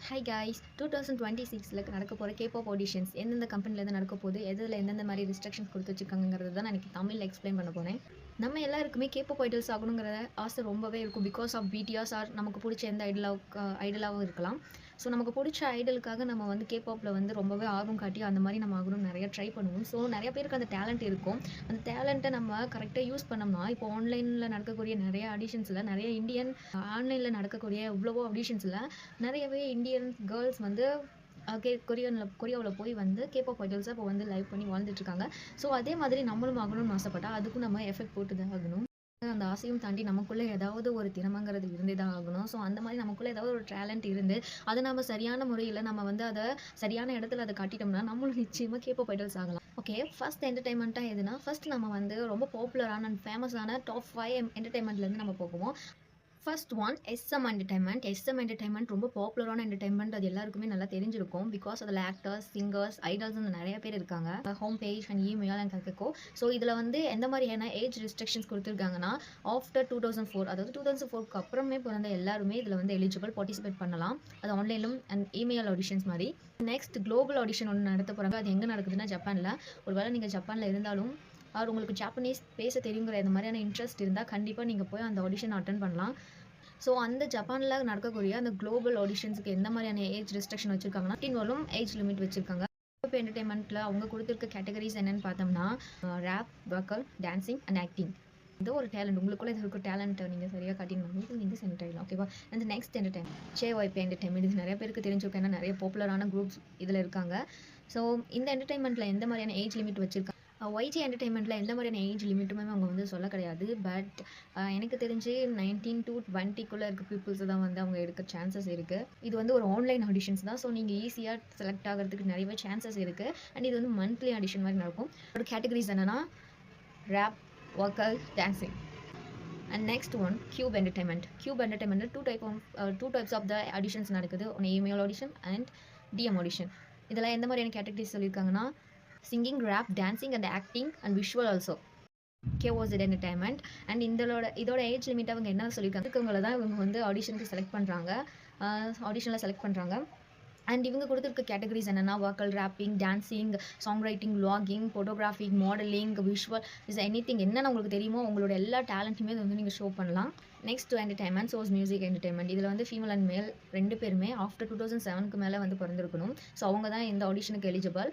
Hi guys 2026ல நடக்க போகிற kebab auditions எந்தெந்த கம்பெனிலேருந்து நடக்க போகுது எதில் எந்தெந்த மாதிரி ரெஸ்ட்ரிக்ஷன்ஸ் கொடுத்து வச்சுருக்காங்கிறது தான் நான் தமிழில் எக்ஸ்பிளைன் பண்ண போகிறேன். நம்ம எல்லாருக்குமே கேபாப் ஐடல்ஸ் ஆகணுங்கிற ஆசை ரொம்பவே இருக்கும். பிகாஸ் ஆஃப் பிடிஎஸ் ஆர் நமக்கு பிடிச்ச எந்த ஐடலாகவும் இருக்கலாம். ஸோ நமக்கு பிடிச்ச ஐடலுக்காக நம்ம வந்து கேபாப்பில் ரொம்பவே ஆர்வம் காட்டி அந்த மாதிரி நம்ம ஆகணும்னு நிறைய ட்ரை பண்ணுவோம். ஸோ நிறைய பேருக்கு அந்த டேலண்ட் இருக்கும். அந்த டேலண்ட்டை நம்ம கரெக்டாக யூஸ் பண்ணோம்னா இப்போ ஆன்லைனில் நடக்கக்கூடிய நிறைய ஆடிஷன்ஸில் நிறைய இந்தியன் ஆன்லைனில் நடக்கக்கூடிய இவ்வளவோ ஆடிஷன்ஸில் நிறையவே இந்தியன் கேர்ள்ஸ் கொரியாவில் போய் கேபாப் ஐடல்ஸை இப்போ லைவ் பண்ணி வாழ்ந்துட்டுருக்காங்க. ஸோ அதே மாதிரி நம்மளும் ஆகணும்னு ஆசைப்பட்டால் அதுக்கும் நம்ம எஃபெக்ட் போட்டு தான் ஆகணும். அந்த ஆசையும் தாண்டி நமக்குள்ளே ஏதாவது ஒரு திறமைங்கிறது இருந்தே தான் ஆகணும். ஸோ அந்த மாதிரி நமக்குள்ளே ஏதாவது ஒரு டேலண்ட் இருந்து அதை நம்ம சரியான முறையில் நம்ம அதை சரியான இடத்துல அதை காட்டிட்டோம்னா நம்மளும் நிச்சயமாக கேபாப் ஐடல்ஸ் ஆகலாம். ஓகே, ஃபர்ஸ்ட் என்டர்டைன்மெண்ட்டாக எதுனா ஃபர்ஸ்ட் நம்ம ரொம்ப பாப்புலரான அண்ட் ஃபேமஸான டாப் 5 என்டர்டைன்மெண்ட்லேருந்து நம்ம போகுவோம். ஃபர்ஸ்ட் ஒன் SM என்டர்டைன்மெண்ட் ரொம்ப பாப்புலரான என்டர்டைன்மெண்ட். அது எல்லாருக்குமே நல்லா தெரிஞ்சிருக்கும். பிகாஸ் அதில் ஆக்டர்ஸ், சிங்கர்ஸ், ஐடல்ஸ்னு நிறைய பேர் இருக்காங்க. Home page and email and கற்கோ. ஸோ இதில் எந்த மாதிரியான ஏஜ் ரெஸ்ட்ரிக்ஷன்ஸ் கொடுத்துருக்காங்கன்னா ஆஃப்டர் 2004, அதாவது 2004க்கு அப்புறமே பிறந்த எல்லாருமே இதில் எலிஜிபிள் பார்ட்டிசிபேட் பண்ணலாம். அது ஆன்லைனும் அண்ட் இமெயில் ஆடிஷன்ஸ் மாதிரி. நெக்ஸ்ட் குளோபல் ஆடிஷன் ஒன்று நடத்த போகிறாங்க. அது எங்கே நடக்குதுன்னா ஜப்பானில். ஒருவேளை நீங்கள் ஜப்பானில் இருந்தாலும் அவர் உங்களுக்கு ஜாப்பனீஸ் பேச தெரியுங்கிற இந்த மாதிரியான இன்ட்ரெஸ்ட் இருந்தால் கண்டிப்பாக நீங்கள் போய் அந்த ஆடிஷன் அட்டன் பண்ணலாம். ஸோ அந்த ஜப்பானில் நடக்கக்கூடிய அந்த குளோபல் ஆடிஷன்ஸுக்கு எந்த மாதிரியான ஏஜ் ரெஸ்ட்ரிக்ஷன் வச்சுருக்காங்கன்னா 18 ஏஜ் லிமிட் வச்சுருக்காங்க. இப்போ என்டர்டைன்மெண்ட்டில் அவங்க கொடுத்துருக்க கேட்டகரிஸ் என்னென்னு பார்த்தோம்னா rape, vocal, dancing and acting. ஏதோ ஒரு டேலண்ட் உங்களுக்குள்ளே இருக்க டேலண்ட்டை நீங்கள் சரியாக காட்டிங்கன்னா நீங்கள் சென்ட் ஆகிடலாம். ஓகேவா? அந்த நெக்ஸ்ட் JYP என்டர்டைன்மெண்ட். இது நிறைய பேருக்கு தெரிஞ்சிருக்கும். ஏன்னா நிறைய பாப்புலரான குரூப்ஸ் இதில் இருக்காங்க. ஸோ இந்த என்டர்டைன்மெண்ட்டில் எந்த மாதிரியான ஏஜ் லிமிட் வச்சுருக்காங்க? YG என்டர்டைன்மெண்ட்டில் எந்த மாதிரியான ஏஜ் லிமிட்டுமே அவங்க சொல்ல கிடையாது. பட் எனக்கு தெரிஞ்சு 19 to 20க்குள்ளே இருக்க பீப்புள்ஸ் தான் அவங்க எடுக்க சான்சஸ் இருக்குது. இது ஒரு ஆன்லைன் ஆடிஷன்ஸ் தான். ஸோ நீங்கள் ஈஸியாக செலக்ட் ஆகிறதுக்கு நிறையவே சான்சஸ் இருக்குது. அண்ட் இது மந்த்லி ஆடிஷன் மாதிரி நடக்கும். ஒரு கேட்டகரிஸ் என்னென்னா rap, vocal, dancing. And next one Cube entertainment. Two types of the auditions நடக்குது. ஒன்று email audition and DM audition. இதெல்லாம் எந்த மாதிரியான கேட்டகரிஸ் சொல்லியிருக்காங்கன்னா singing, rap, dancing and acting and visual also. KOZ entertainment. And இதோட age limit அவங்க என்ன சொல்லியிருக்காங்க, இருக்கவங்கள தான் இவங்க ஆடிஷனுக்கு செலக்ட் பண்ணுறாங்க. ஆடிஷனில் செலக்ட் பண்ணுறாங்க. அண்ட் இவங்க கொடுத்துருக்க கேட்டகரிஸ் என்னென்னா vocal, rapping, dancing, song writing, vlogging, photography, modelling, visual anything என்னென்ன உங்களுக்கு தெரியுமோ உங்களோட எல்லா டேலண்ட்டுமே நீங்கள் ஷோ பண்ணலாம். Next entertainment source music entertainment. இதில் ஃபீமேல் அண்ட் மேல் ரெண்டு பேருமே ஆஃப்டர் 2007க்கு மேலே பிறந்திருக்கணும். ஸோ அவங்க தான் இந்த ஆடிஷனுக்கு எலிஜிபிள்.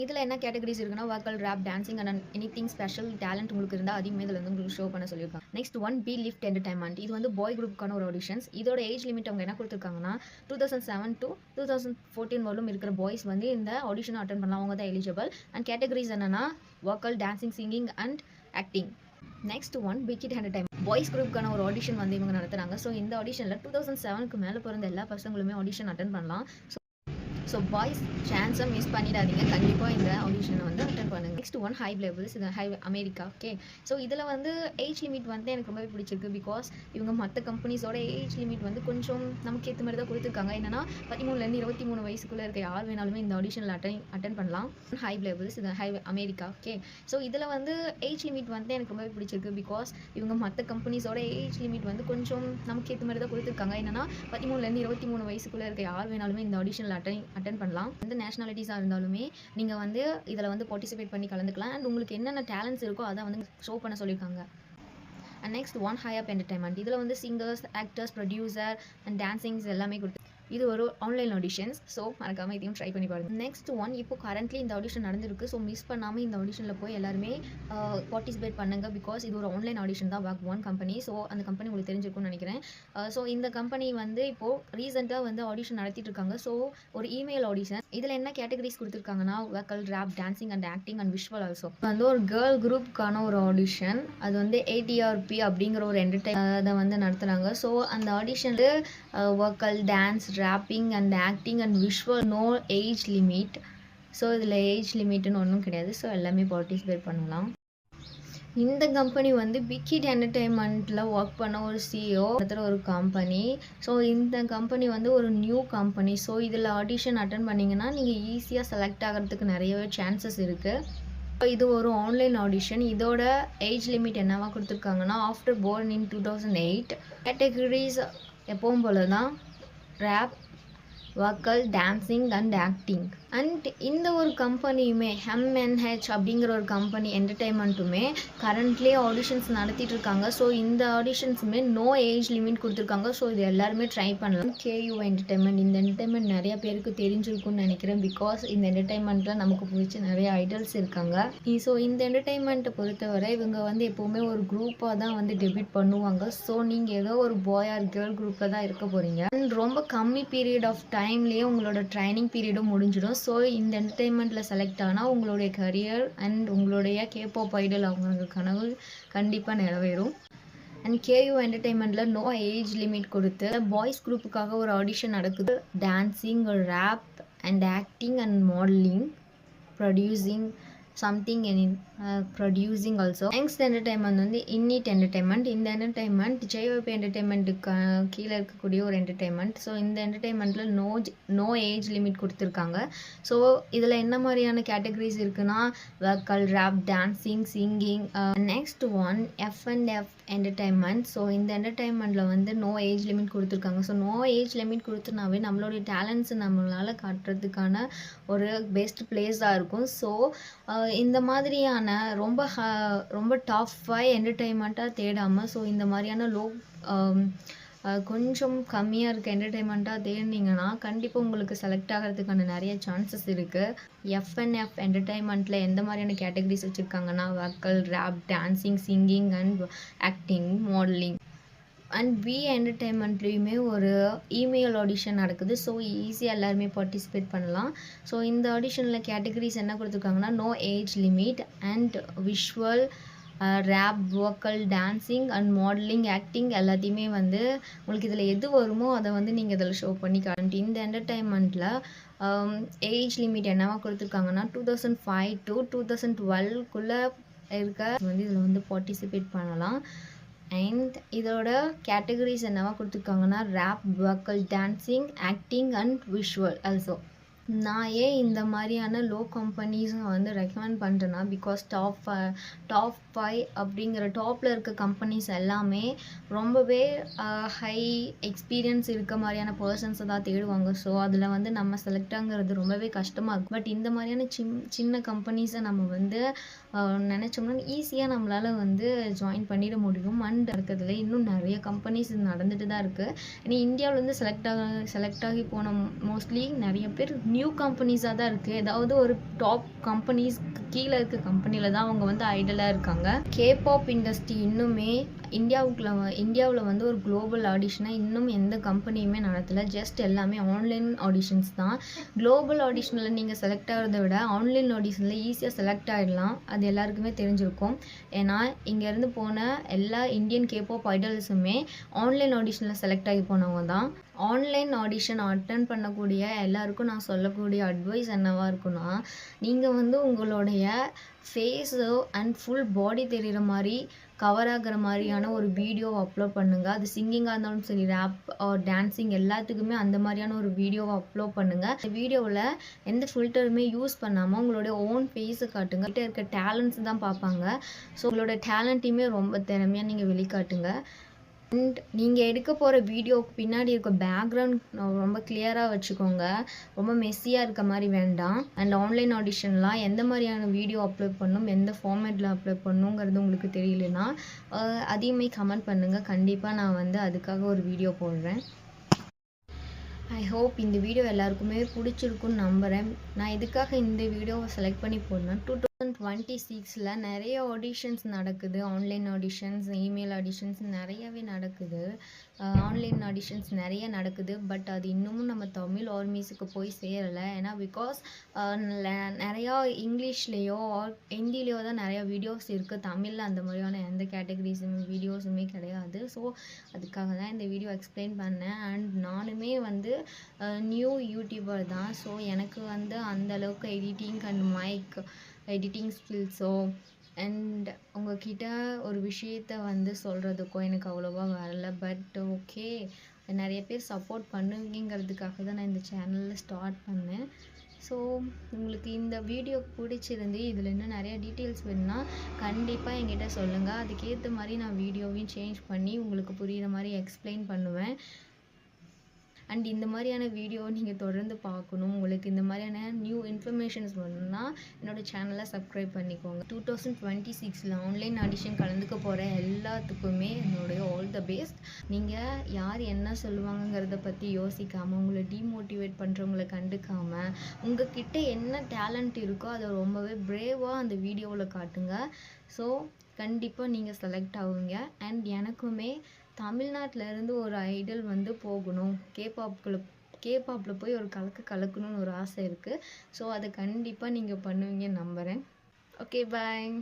இதில் என்ன கேட்டகரிஸ் இருக்குன்னா vocal, rap, dancing and anything special talent உங்களுக்கு இருந்தால் அதையுமே இதில் உங்களுக்கு ஷோ பண்ண சொல்லியிருக்காங்க. Next one Belift entertainment. இது பாய் குரூப்புக்கான ஒரு ஆடிஷன்ஸ். இதோட ஏஜ் லிமிட் அவங்க என்ன கொடுத்துருக்காங்கன்னா 2007 to 2014 வரலும் இருக்கிற பாய்ஸ் இந்த ஆடிஷனை அட்டன் பண்ணலாம். அவங்க தான் எலிஜிபிள். அண்ட் கேட்டகரிஸ் என்னென்னா vocal, dancing, singing and acting. Next one BigHit entertainment. Boys குரூப்புக்கான ஒரு ஆடிஷன் இவங்க நடத்துகிறாங்க. ஸோ இந்த ஆடிஷனில் 2007க்கு மேலே பிறந்த எல்லா பசங்களுமே ஆடிஷன் அட்டன் பண்ணலாம். ஸோ பாய்ஸ் சான்ஸை மிஸ் பண்ணிடாதீங்க. கண்டிப்பாக இந்த ஆடிஷனை அட்டன் பண்ணுங்கள். Next one high levels. இது அமெரிக்கா. ஓகே, ஸோ இதில் ஏஜ் லிமிட் எனக்கு ரொம்பவே பிடிச்சிருக்கு. பிகாஸ் இவங்க மற்ற கம்பெனிஸோட ஏஜ் லிமிட் கொஞ்சம் நமக்கு ஏற்ற மாதிரி தான் கொடுத்துருக்காங்க. என்னன்னா 13லேருந்து 23 வயசுக்குள்ளே இருக்க யார் வேணாலுமே இந்த ஆடிஷனில் அட்டன் பண்ணலாம். High levels. இது அமெரிக்கா. ஓகே, ஸோ இதில் ஏஜ் லிமிட் எனக்கு ரொம்பவே பிடிச்சிருக்கு. பிகாஸ் இவங்க மற்ற கம்பெனிஸோட ஏஜ் லிமிட் கொஞ்சம் நமக்கு ஏற்ற மாதிரி தான் கொடுத்துருக்காங்க. என்னன்னா 13லேருந்து 23 வயசுக்குள்ளே இருக்க யார் வேணாலுமே இந்த ஆடிஷனில் அட்டன் பண்ணலாம். எந்த நேஷனாலிட்டிஸாக இருந்தாலுமே நீங்கள் இதில் பார்ட்டிசிபேட் பண்ணி கலந்துக்கலாம். அண்ட் உங்களுக்கு என்னென்ன டேலண்ட்ஸ் இருக்கோ அதை ஷோ பண்ண சொல்லியிருக்காங்க. And next one high up entertainment. இதில் singers, actors, producer and dancings எல்லாமே கொடுத்து இது ஒரு ஆன்லைன் ஆடிஷன்ஸ். ஸோ மறக்காமல் இதையும் ட்ரை பண்ணி பாருங்கள். நெக்ஸ்ட் ஒன் இப்போ கரண்ட்லி இந்த ஆடிஷன் நடந்திருக்கு. ஸோ மிஸ் பண்ணாமல் இந்த ஆடிஷனில் போய் எல்லாருமே பார்ட்டிசிபேட் பண்ணுங்கள். பிகாஸ் இது ஒரு ஆன்லைன் ஆடிஷன் தான். WAC1 company. ஸோ அந்த கம்பெனி உங்களுக்கு தெரிஞ்சிருக்கும்னு நினைக்கிறேன். ஸோ இந்த கம்பெனி இப்போது ரீசெண்டாக ஆடிஷன் நடத்திட்டு இருக்காங்க. ஸோ ஒரு இமெயில் ஆடிஷன். இதில் என்ன கேட்டகரிஸ் கொடுத்துருக்காங்கன்னா vocal, rap, dancing and acting and visual also. ஒரு கேர்ள் குரூப்புக்கான ஒரு ஆடிஷன். அது ATRP அப்படிங்கிற ஒரு அதை நடத்துகிறாங்க. ஸோ அந்த ஆடிஷனில் vocal, dance, rapping and acting and visual, no age limit. So இதில் ஏஜ் லிமிட்னு ஒன்றும் கிடையாது. ஸோ எல்லாமே பார்ட்டிசிபேட் பண்ணலாம். இந்த கம்பெனி பிகிட் என்டர்டைன்மெண்ட்டில் ஒர்க் பண்ண ஒரு CEO ஒரு கம்பெனி. ஸோ இந்த கம்பெனி ஒரு நியூ கம்பெனி. ஸோ இதில் ஆடிஷன் அட்டன் பண்ணிங்கன்னா நீங்கள் ஈஸியாக செலக்ட் ஆகிறதுக்கு நிறையவே சான்சஸ் இருக்குது. இது ஒரு ஆன்லைன் ஆடிஷன். இதோட ஏஜ் லிமிட் என்னவா கொடுத்துருக்காங்கன்னா ஆஃப்டர் போர்ன் இன் 2008. கேட்டகரிஸ் எப்பவும் போல தான் rap, vocal, dancing and acting. And இந்த ஒரு கம்பெனியுமே MNH அப்படிங்கிற ஒரு கம்பெனி என்டர்டெயின்மெண்ட்டுமே கரண்ட்லி ஆடிஷன்ஸ் நடத்திட்டு இருக்காங்க. ஸோ இந்த ஆடிஷன்ஸுமே நோ ஏஜ் லிமிட் கொடுத்துருக்காங்க. ஸோ இது எல்லாருமே ட்ரை பண்ணலாம். KU என்டர்டெயின்மெண்ட், இந்த என்டர்டெயின்மெண்ட் நிறைய பேருக்கு தெரிஞ்சிருக்கும்னு நினைக்கிறேன். பிகாஸ் இந்த என்டர்டெயின்மெண்ட்டில் நமக்கு பிடிச்ச நிறைய ஐடல்ஸ் இருக்காங்க. ஸோ இந்த என்டர்டெயின்மெண்ட்டை பொறுத்தவரை இவங்க வந்து எப்போவுமே ஒரு குரூப்பாக தான் வந்து டெபியூட் பண்ணுவாங்க. ஸோ நீங்கள் ஏதோ ஒரு பாய் ஆர் கேர்ள் குரூப்பில் தான் இருக்க போகிறீங்க. அண்ட் ரொம்ப கம்மி பீரியட் ஆஃப் டைம்லேயே உங்களோட ட்ரைனிங் பீரியடும் முடிஞ்சிடும். ஸோ இந்த என்டர்டெயின்மெண்ட்டில் செலக்ட் ஆனால் உங்களுடைய கரியர் அண்ட் உங்களுடைய கேபாப் ஐடல் அவங்க கனவு கண்டிப்பாக நிறைவேறும். அண்ட் KU என்டர்டெயின்மெண்ட்டில் நோ ஏஜ் லிமிட் கொடுத்து பாய்ஸ் குரூப்புக்காக ஒரு ஆடிஷன் நடக்குது. Dancing, rap and acting and modelling, producing something producing also. Next entertainment வந்து இன்னிட் என்டர்டெயின்மெண்ட். இந்த என்டர்டெயின்மெண்ட் JYP என்டர்டெயின்மெண்ட்டுக்கு கீழே இருக்கக்கூடிய ஒரு என்டர்டெயின்மெண்ட். ஸோ இந்த என்டர்டெயின்மெண்ட்டில் நோ ஏஜ் லிமிட் கொடுத்துருக்காங்க. ஸோ இதில் என்ன மாதிரியான கேட்டகரிஸ் இருக்குன்னா vocal, rap, dancing, singing. Next one F&F entertainment. So இந்த என்டர்டெயின்மெண்ட்டில் வந்து நோ ஏஜ் லிமிட் கொடுத்துருக்காங்க. ஸோ நோ ஏஜ் லிமிட் கொடுத்தனாவே நம்மளுடைய டேலண்ட்ஸை நம்மளால் காட்டுறதுக்கான ஒரு பெஸ்ட் பிளேஸாக இருக்கும். ஸோ இந்த மாதிரியான ரொம்ப டாப் 5 என்டர்டெயின்மெண்ட்டாக தேடாமல் ஸோ இந்த மாதிரியான கொஞ்சம் கம்மியாக இருக்க என்டர்டெயின்மெண்ட்டாக தேடினீங்கன்னா கண்டிப்பாக உங்களுக்கு செலக்ட் ஆகிறதுக்கான நிறைய சான்சஸ் இருக்குது. F&F என்டர்டெயின்மெண்ட்டில் எந்த மாதிரியான கேட்டகரிஸ் வச்சுருக்காங்கன்னா vocal, rap, dancing, singing and acting, modelling. And V என்டர்டெயின்மெண்ட்லேயுமே ஒரு இமெயில் ஆடிஷன் நடக்குது. ஸோ ஈஸியாக எல்லாருமே பார்ட்டிசிபேட் பண்ணலாம். ஸோ இந்த ஆடிஷனில் கேட்டகரிஸ் என்ன கொடுத்துருக்காங்கன்னா no age limit and visual, rap, vocal, dancing and modelling, acting எல்லாத்தையுமே வந்து உங்களுக்கு இதில் எது வருமோ அதை வந்து நீங்கள் இதில் ஷோ பண்ணி காட்டு. இந்த என்டர்டெயின்மெண்ட்டில் ஏஜ் லிமிட் என்னவா கொடுத்துருக்காங்கன்னா 2005 to 2012 இருக்க வந்து இதில் வந்து பார்ட்டிசிபேட் பண்ணலாம். அண்ட் இதோட கேட்டகரிஸ் என்னவா கொடுத்துருக்காங்கன்னா rap, vocal, dancing, acting and visual also. நான் ஏன் இந்த மாதிரியான லோ கம்பெனிஸை வந்து ரெக்கமெண்ட் பண்ணுறேன்னா பிகாஸ் டாப் 5 அப்படிங்கிற டாப்பில் இருக்க கம்பெனிஸ் எல்லாமே ரொம்பவே ஹை எக்ஸ்பீரியன்ஸ் இருக்க மாதிரியான பர்சன்ஸை தான் தேடுவாங்க. ஸோ அதில் வந்து நம்ம செலக்ட் ஆகிறது ரொம்பவே கஷ்டமாக இருக்கும். பட் இந்த மாதிரியான சின்ன கம்பெனிஸை நம்ம வந்து நினச்சோம்னா ஈஸியாக நம்மளால் வந்து ஜாயின் பண்ணிட முடியும். அண்ட் இருக்கிறதுல இன்னும் நிறைய கம்பெனிஸ் நடந்துட்டு தான் இருக்குது. ஏன்னா இந்தியாவில் வந்து செலக்ட் ஆகி போன மோஸ்ட்லி நிறைய பேர் நியூ கம்பெனிஸாக தான் இருக்குது. ஏதாவது ஒரு டாப் கம்பெனிஸ் கீழே இருக்க கம்பெனியில் தான் அவங்க வந்து ஐடலாக இருக்காங்க. கேபாப் இண்டஸ்ட்ரி இன்னுமே இந்தியாவில் வந்து ஒரு குளோபல் ஆடிஷனாக இன்னும் எந்த கம்பெனியுமே நடத்தலை. ஜஸ்ட் எல்லாமே ஆன்லைன் ஆடிஷன்ஸ் தான். குளோபல் ஆடிஷனில் நீங்கள் செலக்ட் ஆகிறத விட ஆன்லைன் ஆடிஷனில் ஈஸியாக செலக்ட் ஆகிடலாம். அது எல்லாருக்குமே தெரிஞ்சிருக்கும். ஏன்னா இங்கேருந்து போன எல்லா இந்தியன் கேபாப் ஐடல்ஸுமே ஆன்லைன் ஆடிஷனில் செலக்ட் ஆகி போனவங்க தான். ஆன்லைன் ஆடிஷன் அட்டன் பண்ணக்கூடிய எல்லாருக்கும் நான் சொல்லக்கூடிய அட்வைஸ் என்னவாக இருக்குன்னா நீங்கள் வந்து உங்களுடைய ஃபேஸு அண்ட் ஃபுல் பாடி தெரிகிற மாதிரி கவர் ஆகிற மாதிரியான ஒரு வீடியோவை அப்லோட் பண்ணுங்கள். அது சிங்கிங்காக இருந்தாலும் சரி, ரேப் டான்ஸிங் எல்லாத்துக்குமே அந்த மாதிரியான ஒரு வீடியோவை அப்லோட் பண்ணுங்கள். இந்த வீடியோவில் எந்த ஃபில்டருமே யூஸ் பண்ணாமல் உங்களுடைய ஓன் ஃபேஸை காட்டுங்க. கிட்ட இருக்க டேலண்ட்ஸ் தான் பார்ப்பாங்க. ஸோ உங்களோட டேலண்ட்டையுமே ரொம்ப திறமையாக நீங்கள் வெளிக்காட்டுங்க. அண்ட் நீங்கள் எடுக்க போகிற வீடியோவுக்கு பின்னாடி இருக்க பேக்ரவுண்ட் ரொம்ப கிளியராக வச்சுக்கோங்க. ரொம்ப மெஸ்ஸியாக இருக்க மாதிரி வேண்டாம். அண்ட் ஆன்லைன் ஆடிஷன்லாம் எந்த மாதிரியான வீடியோ அப்லோட் பண்ணணும், எந்த ஃபார்மேட்டில் அப்லோட் பண்ணணுங்கிறது உங்களுக்கு தெரியலனா அதையுமே கமெண்ட் பண்ணுங்கள். கண்டிப்பாக நான் வந்து அதுக்காக ஒரு வீடியோ போடுறேன். ஐ ஹோப் இந்த வீடியோ எல்லாருக்குமே பிடிச்சிருக்குன்னு நம்புகிறேன். நான் இதுக்காக இந்த வீடியோவை செலக்ட் பண்ணி போடணும். 2026 நிறைய ஆடிஷன்ஸ் நடக்குது. ஆன்லைன் ஆடிஷன்ஸ், இமெயில் ஆடிஷன்ஸ் நிறையவே நடக்குது. ஆன்லைன் ஆடிஷன்ஸ் நிறைய நடக்குது. பட் அது இன்னமும் நம்ம தமிழ் ஆர்மிஸுக்கு போய் சேரலை. ஏன்னா பிகாஸ் நிறையா இங்கிலீஷ்லேயோ ஹிந்திலேயோ தான் நிறையா வீடியோஸ் இருக்குது. தமிழில் அந்த மாதிரியான எந்த கேட்டகரிஸுமே வீடியோஸுமே கிடையாது. ஸோ அதுக்காக தான் இந்த வீடியோ எக்ஸ்பிளைன் பண்ணேன். அண்ட் நானுமே வந்து நியூ யூடியூபர் தான். ஸோ எனக்கு வந்து அந்தளவுக்கு எடிட்டிங் ஸ்கில்ஸோ அண்ட் உங்ககிட்ட ஒரு விஷயத்த வந்து சொல்கிறதுக்கோ எனக்கு அவ்வளோவா வரல. பட் ஓகே, நிறைய பேர் சப்போர்ட் பண்ணுவீங்கிறதுக்காக தான் நான் இந்த சேனலில் ஸ்டார்ட் பண்ணேன். ஸோ உங்களுக்கு இந்த வீடியோ பிடிச்சிருந்து இதில் இன்னும் நிறைய டீட்டெயில்ஸ் வேணும்னா கண்டிப்பாக என்கிட்ட சொல்லுங்கள். அதுக்கேற்ற மாதிரி நான் வீடியோவையும் சேஞ்ச் பண்ணி உங்களுக்கு புரிகிற மாதிரி எக்ஸ்பிளைன் பண்ணுவேன். அண்ட் இந்த மாதிரியான வீடியோ நீங்கள் தொடர்ந்து பார்க்கணும், உங்களுக்கு இந்த மாதிரியான நியூ இன்ஃபர்மேஷன்ஸ் வேணும்னா என்னோடய சேனலை சப்ஸ்கிரைப் பண்ணிக்கோங்க. 2026 ஆன்லைன் ஆடிஷன் கலந்துக்க போகிற எல்லாத்துக்குமே என்னுடைய ஆல் த பெஸ்ட். நீங்கள் யார் என்ன சொல்லுவாங்கங்கிறத பற்றி யோசிக்காமல், உங்களை டீமோட்டிவேட் பண்ணுறவங்களை கண்டுக்காமல், உங்ககிட்ட என்ன டேலண்ட் இருக்கோ அதை ரொம்பவே பிரேவாக அந்த வீடியோவில் காட்டுங்க. ஸோ கண்டிப்பாக நீங்கள் செலக்ட் ஆகுங்க. அண்ட் எனக்குமே தமிழ்நாட்டிலேருந்து ஒரு ஐடல் வந்து போகணும், கேபாப்பில் போய் ஒரு கலக்கணும்னு ஒரு ஆசை இருக்குது. ஸோ அதை கண்டிப்பாக நீங்கள் பண்ணுவீங்கன்னு நம்புகிறேன். ஓகே, பாய்.